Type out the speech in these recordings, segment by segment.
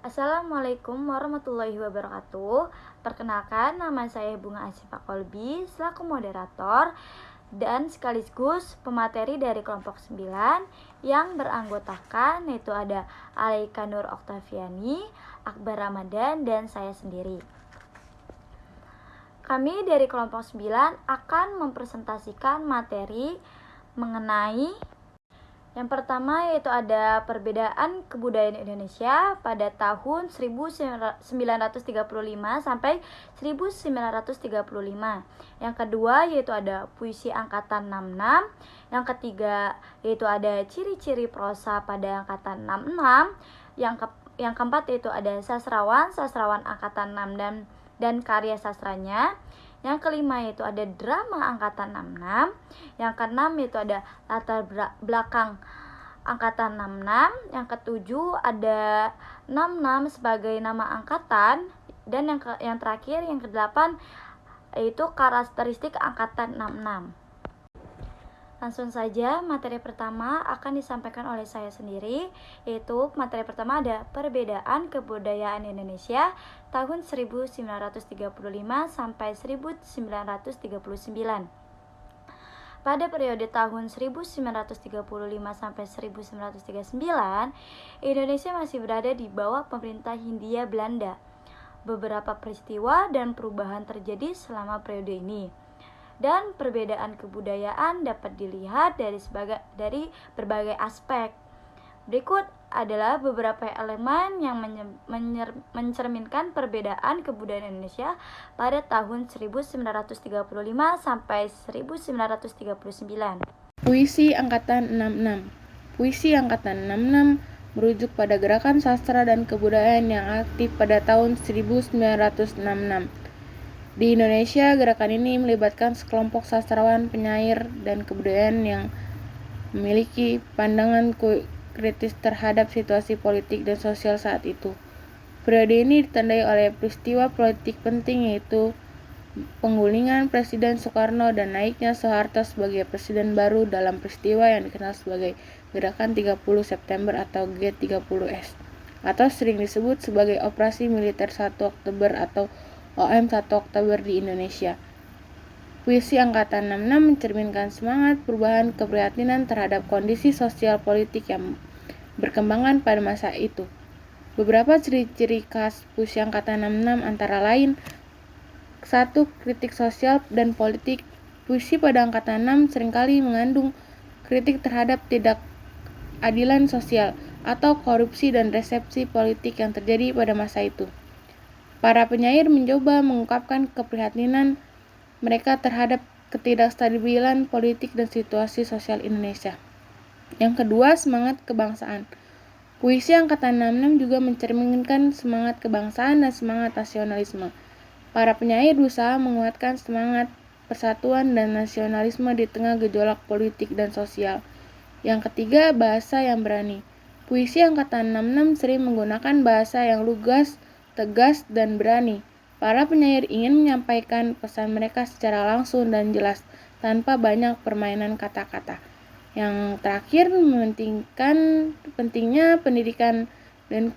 Assalamualaikum warahmatullahi wabarakatuh. Perkenalkan, nama saya Bunga Asifa Kolbi selaku moderator dan sekaligus pemateri dari kelompok 9 yang beranggotakan yaitu ada Alaika Nur Oktaviani, Akbar Ramadan, dan saya sendiri. Kami dari kelompok 9 akan mempresentasikan materi mengenai yang pertama yaitu ada perbedaan kebudayaan Indonesia pada tahun 1935 sampai 1935. Yang kedua yaitu ada puisi angkatan 66. Yang ketiga yaitu ada ciri-ciri prosa pada angkatan 66. Yang keempat yaitu ada sastrawan angkatan 6 dan karya sastranya. Yang kelima yaitu ada drama angkatan 66. Yang keenam yaitu ada latar belakang angkatan 66. Yang ketujuh ada 66 sebagai nama angkatan. Dan yang terakhir yang kedelapan yaitu karakteristik angkatan 66. Langsung saja, materi pertama akan disampaikan oleh saya sendiri, yaitu materi pertama ada perbedaan kebudayaan Indonesia tahun 1935 sampai 1939. Pada periode tahun 1935 sampai 1939, Indonesia masih berada di bawah pemerintah Hindia Belanda. Beberapa peristiwa dan perubahan terjadi selama periode ini. Dan perbedaan kebudayaan dapat dilihat dari berbagai aspek. Berikut adalah beberapa elemen yang mencerminkan perbedaan kebudayaan Indonesia pada tahun 1935 sampai 1939. Puisi Angkatan 66. Puisi Angkatan 66 merujuk pada gerakan sastra dan kebudayaan yang aktif pada tahun 1966. Di Indonesia, gerakan ini melibatkan sekelompok sastrawan, penyair, dan kebudayaan yang memiliki pandangan kritis terhadap situasi politik dan sosial saat itu. Periode ini ditandai oleh peristiwa politik penting yaitu penggulingan Presiden Soekarno dan naiknya Soeharto sebagai presiden baru dalam peristiwa yang dikenal sebagai Gerakan 30 September atau G30S atau sering disebut sebagai Operasi Militer 1 Oktober atau OM 1 Oktober di Indonesia. Puisi Angkatan 66 mencerminkan semangat perubahan keprihatinan terhadap kondisi sosial politik yang berkembangan pada masa itu. Beberapa ciri-ciri khas puisi Angkatan 66 antara lain: 1. Kritik sosial dan politik. Puisi pada Angkatan 6 seringkali mengandung kritik terhadap tidak adilan sosial atau korupsi dan resepsi politik yang terjadi pada masa itu. Para penyair mencoba mengungkapkan keprihatinan mereka terhadap ketidakstabilan politik dan situasi sosial Indonesia. Yang kedua, semangat kebangsaan. Puisi Angkatan 66 juga mencerminkan semangat kebangsaan dan semangat nasionalisme. Para penyair berusaha menguatkan semangat persatuan dan nasionalisme di tengah gejolak politik dan sosial. Yang ketiga, bahasa yang berani. Puisi Angkatan 66 sering menggunakan bahasa yang lugas, tegas, dan berani. Para penyair ingin menyampaikan pesan mereka secara langsung dan jelas, tanpa banyak permainan kata-kata. Yang terakhir, mementingkan pentingnya pendidikan dan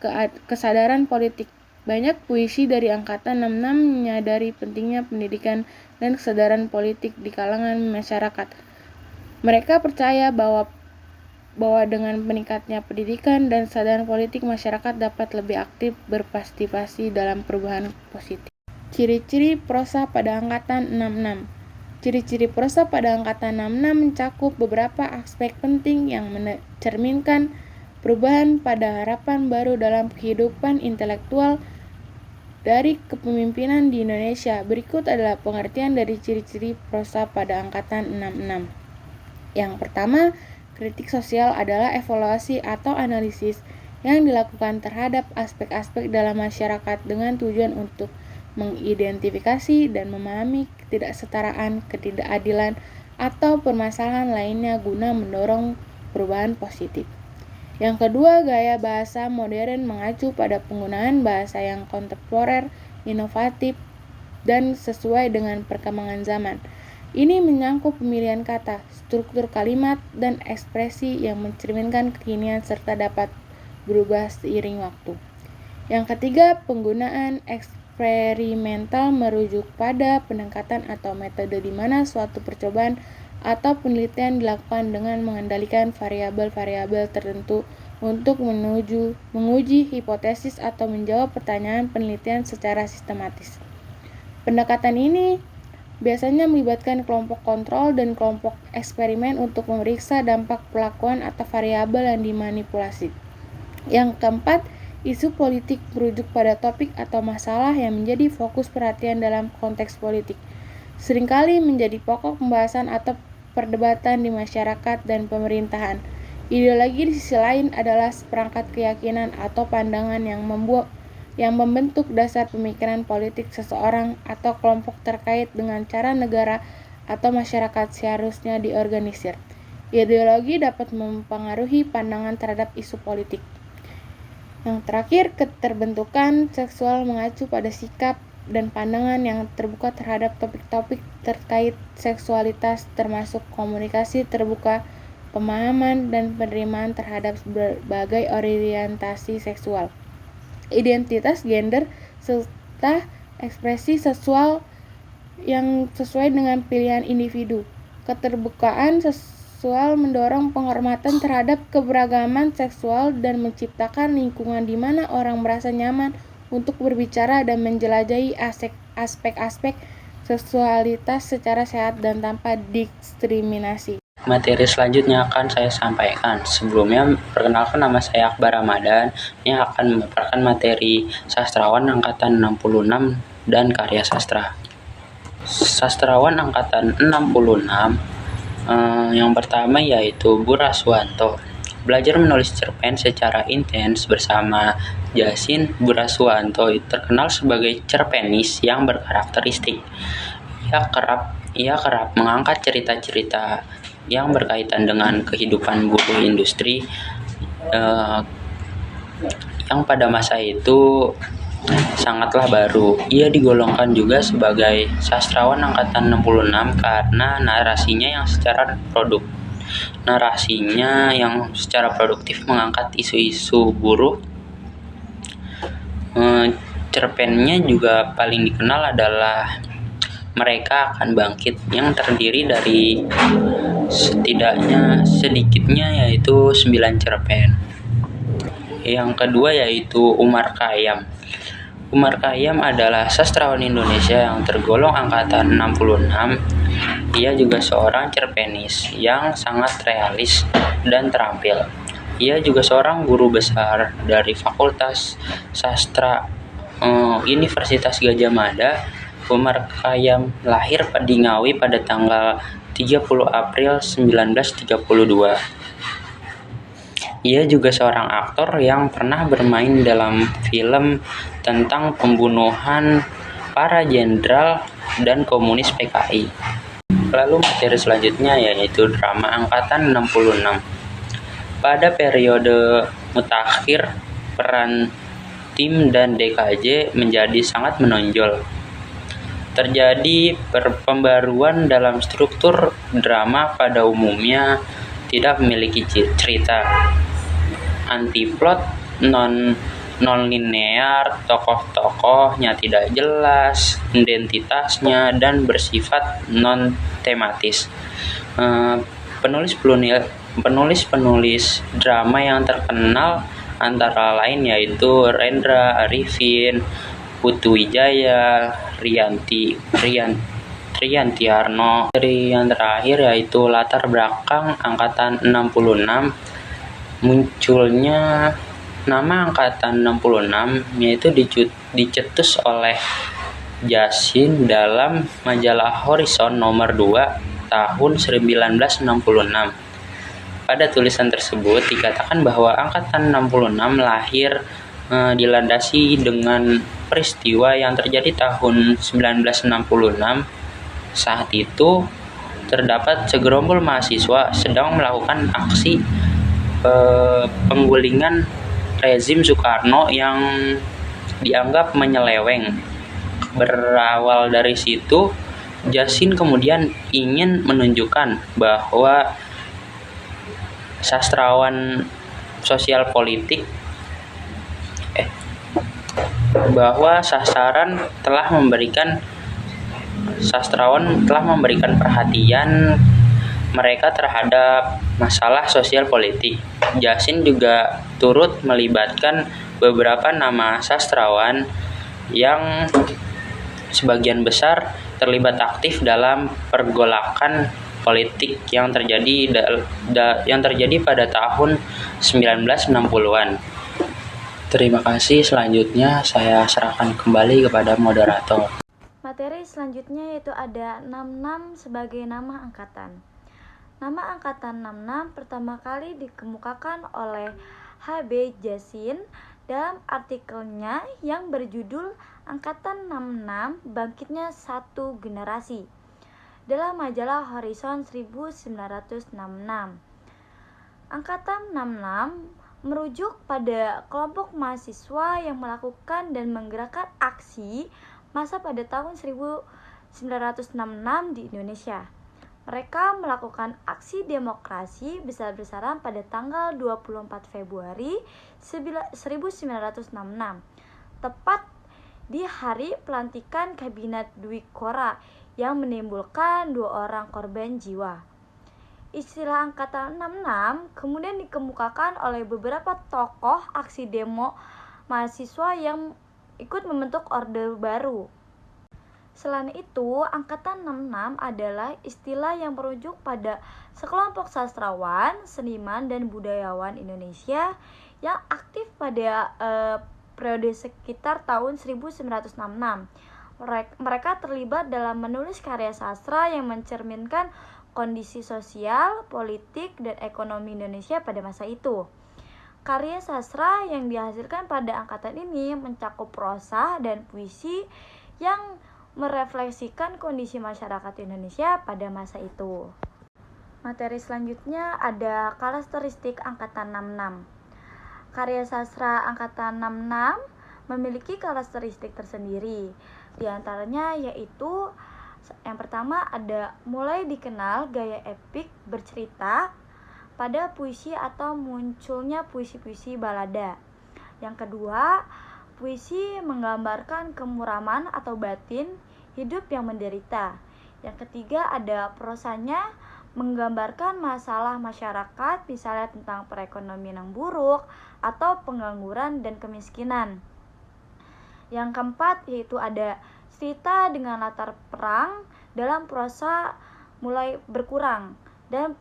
kesadaran politik. Banyak puisi dari Angkatan 66 menyadari pentingnya pendidikan dan kesadaran politik di kalangan masyarakat. Mereka percaya bahwa dengan meningkatnya pendidikan dan kesadaran politik, masyarakat dapat lebih aktif berpartisipasi dalam perubahan positif. Ciri-ciri prosa pada Angkatan 66. Ciri-ciri prosa pada Angkatan 66 mencakup beberapa aspek penting yang mencerminkan perubahan pada harapan baru dalam kehidupan intelektual dari kepemimpinan di Indonesia. Berikut adalah pengertian dari ciri-ciri prosa pada Angkatan 66. Yang pertama, kritik sosial adalah evaluasi atau analisis yang dilakukan terhadap aspek-aspek dalam masyarakat dengan tujuan untuk mengidentifikasi dan memahami ketidaksetaraan, ketidakadilan, atau permasalahan lainnya guna mendorong perubahan positif. Yang kedua, gaya bahasa modern mengacu pada penggunaan bahasa yang kontemporer, inovatif, dan sesuai dengan perkembangan zaman. Ini menyangkut pemilihan kata, struktur kalimat, dan ekspresi yang mencerminkan kekinian serta dapat berubah seiring waktu. Yang ketiga, penggunaan eksperimental merujuk pada pendekatan atau metode di mana suatu percobaan atau penelitian dilakukan dengan mengendalikan variabel-variabel tertentu untuk menguji hipotesis atau menjawab pertanyaan penelitian secara sistematis. Pendekatan ini biasanya melibatkan kelompok kontrol dan kelompok eksperimen untuk memeriksa dampak perlakuan atau variabel yang dimanipulasi. Yang keempat, isu politik merujuk pada topik atau masalah yang menjadi fokus perhatian dalam konteks politik. Seringkali menjadi pokok pembahasan atau perdebatan di masyarakat dan pemerintahan. Ideologi di sisi lain adalah seperangkat keyakinan atau pandangan yang membentuk dasar pemikiran politik seseorang atau kelompok terkait dengan cara negara atau masyarakat seharusnya diorganisir. Ideologi dapat mempengaruhi pandangan terhadap isu politik. Yang terakhir, keterbentukan seksual mengacu pada sikap dan pandangan yang terbuka terhadap topik-topik terkait seksualitas, termasuk komunikasi terbuka, pemahaman, dan penerimaan terhadap berbagai orientasi seksual, identitas gender, serta ekspresi seksual yang sesuai dengan pilihan individu. Keterbukaan seksual mendorong penghormatan terhadap keberagaman seksual dan menciptakan lingkungan di mana orang merasa nyaman untuk berbicara dan menjelajahi aspek-aspek seksualitas secara sehat dan tanpa diskriminasi. Materi selanjutnya akan saya sampaikan. Sebelumnya, perkenalkan, nama saya Akbar Ramadan. Ini akan memaparkan materi sastrawan angkatan 66 dan karya sastra. Sastrawan angkatan 66 yang pertama yaitu Buraswanto. Belajar menulis cerpen secara intens bersama Yasin. Buraswanto terkenal sebagai cerpenis yang berkarakteristik. Ia kerap mengangkat cerita-cerita yang berkaitan dengan kehidupan buruh industri yang pada masa itu sangatlah baru. Ia digolongkan juga sebagai sastrawan angkatan 66 karena narasinya yang secara produktif mengangkat isu-isu buruh. Cerpennya juga paling dikenal adalah Mereka Akan Bangkit, yang terdiri dari sedikitnya yaitu 9 cerpen. Yang kedua yaitu Umar Khayyam. Umar Khayyam adalah sastrawan Indonesia yang tergolong angkatan 66. Ia juga seorang cerpenis yang sangat realis dan terampil. Ia juga seorang guru besar dari Fakultas Sastra Universitas Gadjah Mada. Umar Khayyam lahir di Ngawi pada tanggal 30 April 1932. Ia juga seorang aktor yang pernah bermain dalam film tentang pembunuhan para jenderal dan komunis PKI. Lalu materi selanjutnya yaitu drama angkatan 66. Pada periode mutakhir, peran Tim dan DKJ menjadi sangat menonjol. Terjadi pembaruan dalam struktur drama. Pada umumnya tidak memiliki cerita, antiplot, non-linear, tokoh-tokohnya tidak jelas identitasnya, dan bersifat non-tematis. Penulis-penulis drama yang terkenal antara lain yaitu Rendra Arifin, Putu Wijaya, Rianti Arno. Dari yang terakhir yaitu latar belakang angkatan 66. Munculnya nama angkatan 66 yaitu dicetus oleh Yasin dalam majalah Horizon nomor 2 tahun 1966. Pada tulisan tersebut dikatakan bahwa angkatan 66 lahir dilandasi dengan peristiwa yang terjadi tahun 1966. Saat itu terdapat segerombol mahasiswa sedang melakukan aksi penggulingan rezim Soekarno yang dianggap menyeleweng. Berawal dari situ, Yasin kemudian ingin menunjukkan bahwa sastrawan sosial politik bahwa sastrawan telah memberikan perhatian mereka terhadap masalah sosial politik. Jasin juga turut melibatkan beberapa nama sastrawan yang sebagian besar terlibat aktif dalam pergolakan politik yang terjadi pada tahun 1960-an. Terima kasih. Selanjutnya saya serahkan kembali kepada moderator. Materi selanjutnya yaitu ada 66 sebagai nama angkatan. Nama angkatan 66 pertama kali dikemukakan oleh H.B. Jasin dalam artikelnya yang berjudul Angkatan 66 Bangkitnya Satu Generasi dalam majalah Horizon 1966. Angkatan 66 merujuk pada kelompok mahasiswa yang melakukan dan menggerakkan aksi massa pada tahun 1966 di Indonesia. Mereka melakukan aksi demokrasi besar-besaran pada tanggal 24 Februari 1966, tepat di hari pelantikan Kabinet Dwi Kora yang menimbulkan 2 orang korban jiwa. Istilah Angkatan 66 kemudian dikemukakan oleh beberapa tokoh aksi demo mahasiswa yang ikut membentuk Orde Baru. Selain itu, Angkatan 66 adalah istilah yang merujuk pada sekelompok sastrawan, seniman, dan budayawan Indonesia yang aktif pada periode sekitar tahun 1966. Mereka terlibat dalam menulis karya sastra yang mencerminkan kondisi sosial, politik, dan ekonomi Indonesia pada masa itu. Karya sastra yang dihasilkan pada angkatan ini mencakup prosa dan puisi yang merefleksikan kondisi masyarakat Indonesia pada masa itu. Materi selanjutnya ada karakteristik Angkatan 66. Karya sastra Angkatan 66 memiliki karakteristik tersendiri. Di antaranya yaitu yang pertama ada mulai dikenal gaya epik bercerita pada puisi atau munculnya puisi-puisi balada. Yang kedua, puisi menggambarkan kemuraman atau batin hidup yang menderita. Yang ketiga ada prosanya menggambarkan masalah masyarakat, misalnya tentang perekonomian yang buruk atau pengangguran dan kemiskinan. Yang keempat yaitu ada cerita dengan latar perang dalam prosa mulai berkurang dan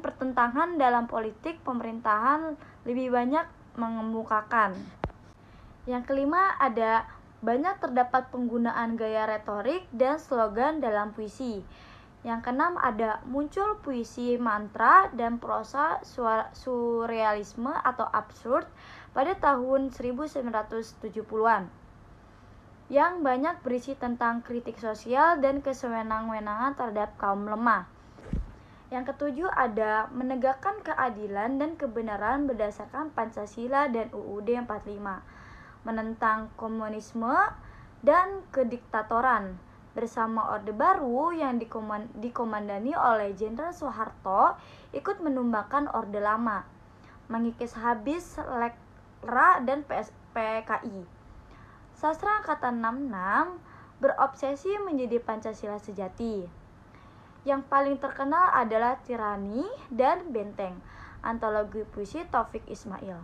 pertentangan dalam politik pemerintahan lebih banyak mengemukakan. Yang kelima ada banyak terdapat penggunaan gaya retorik dan slogan dalam puisi. Yang keenam ada muncul puisi mantra dan prosa surrealisme atau absurd pada tahun 1970-an yang banyak berisi tentang kritik sosial dan kesewenang-wenangan terhadap kaum lemah. Yang ketujuh ada menegakkan keadilan dan kebenaran berdasarkan Pancasila dan UUD 45, menentang komunisme dan kediktatoran bersama Orde Baru yang dikomandani oleh Jenderal Soeharto ikut menumbangkan Orde Lama, mengikis habis Lekra dan PKI. Sastra Angkatan 66 berobsesi menjadi Pancasila sejati. Yang paling terkenal adalah Tirani dan Benteng, antologi puisi Taufik Ismail.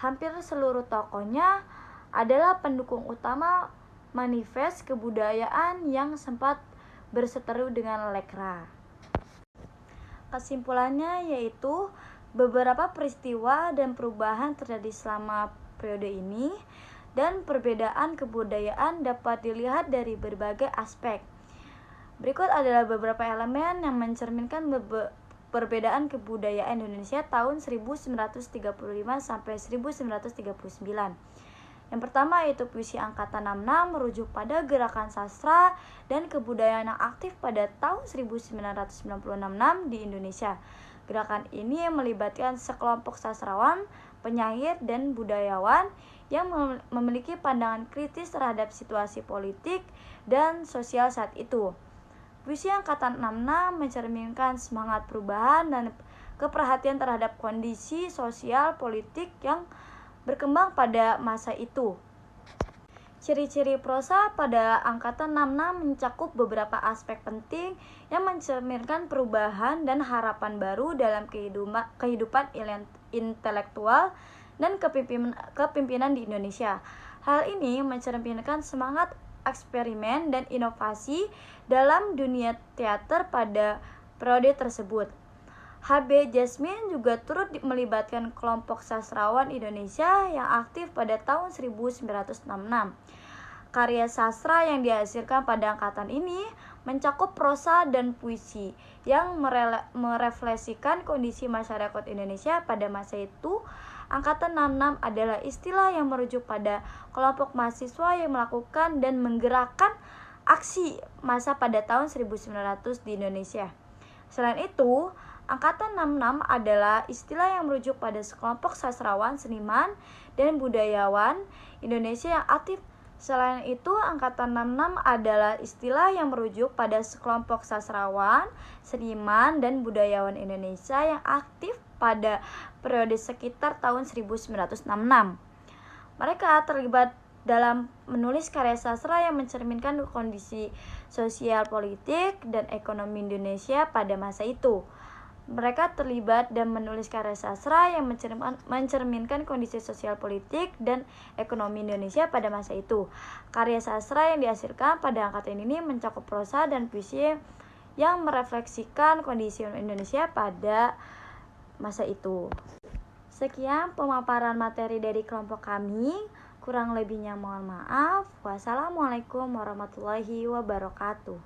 Hampir seluruh tokohnya adalah pendukung utama manifest kebudayaan yang sempat berseteru dengan Lekra. Kesimpulannya yaitu beberapa peristiwa dan perubahan terjadi selama periode ini dan perbedaan kebudayaan dapat dilihat dari berbagai aspek. Berikut adalah beberapa elemen yang mencerminkan perbedaan kebudayaan Indonesia tahun 1935 sampai 1939. Yang pertama yaitu puisi Angkatan 66 merujuk pada gerakan sastra dan kebudayaan yang aktif pada tahun 1996 di Indonesia. Gerakan ini melibatkan sekelompok sastrawan, penyair, dan budayawan yang memiliki pandangan kritis terhadap situasi politik dan sosial saat itu. Puisi Angkatan 66 mencerminkan semangat perubahan dan keperhatian terhadap kondisi sosial politik yang berkembang pada masa itu. Ciri-ciri prosa pada angkatan 66 mencakup beberapa aspek penting yang mencerminkan perubahan dan harapan baru dalam kehidupan intelektual dan kepemimpinan di Indonesia. Hal ini mencerminkan semangat eksperimen dan inovasi dalam dunia teater pada periode tersebut. H.B. Jasmine juga turut melibatkan kelompok sastrawan Indonesia yang aktif pada tahun 1966. Karya sastra yang dihasilkan pada angkatan ini mencakup prosa dan puisi yang merefleksikan kondisi masyarakat Indonesia pada masa itu. Angkatan 66 adalah istilah yang merujuk pada kelompok mahasiswa yang melakukan dan menggerakkan aksi massa pada tahun 1900 di Indonesia. Selain itu, Angkatan 66 adalah istilah yang merujuk pada sekelompok sastrawan, seniman, dan budayawan Indonesia yang aktif. Selain itu, Angkatan 66 adalah istilah yang merujuk pada sekelompok sastrawan, seniman, dan budayawan Indonesia yang aktif pada periode sekitar tahun 1966. Mereka terlibat dalam menulis karya sastra yang mencerminkan kondisi sosial, politik, dan ekonomi Indonesia pada masa itu. Mereka terlibat dan menulis karya sastra yang mencerminkan kondisi sosial, politik, dan ekonomi Indonesia pada masa itu. Karya sastra yang dihasilkan pada angkatan ini mencakup prosa dan puisi yang merefleksikan kondisi Indonesia pada masa itu. Sekian pemaparan materi dari kelompok kami. Kurang lebihnya mohon maaf. Wassalamualaikum warahmatullahi wabarakatuh.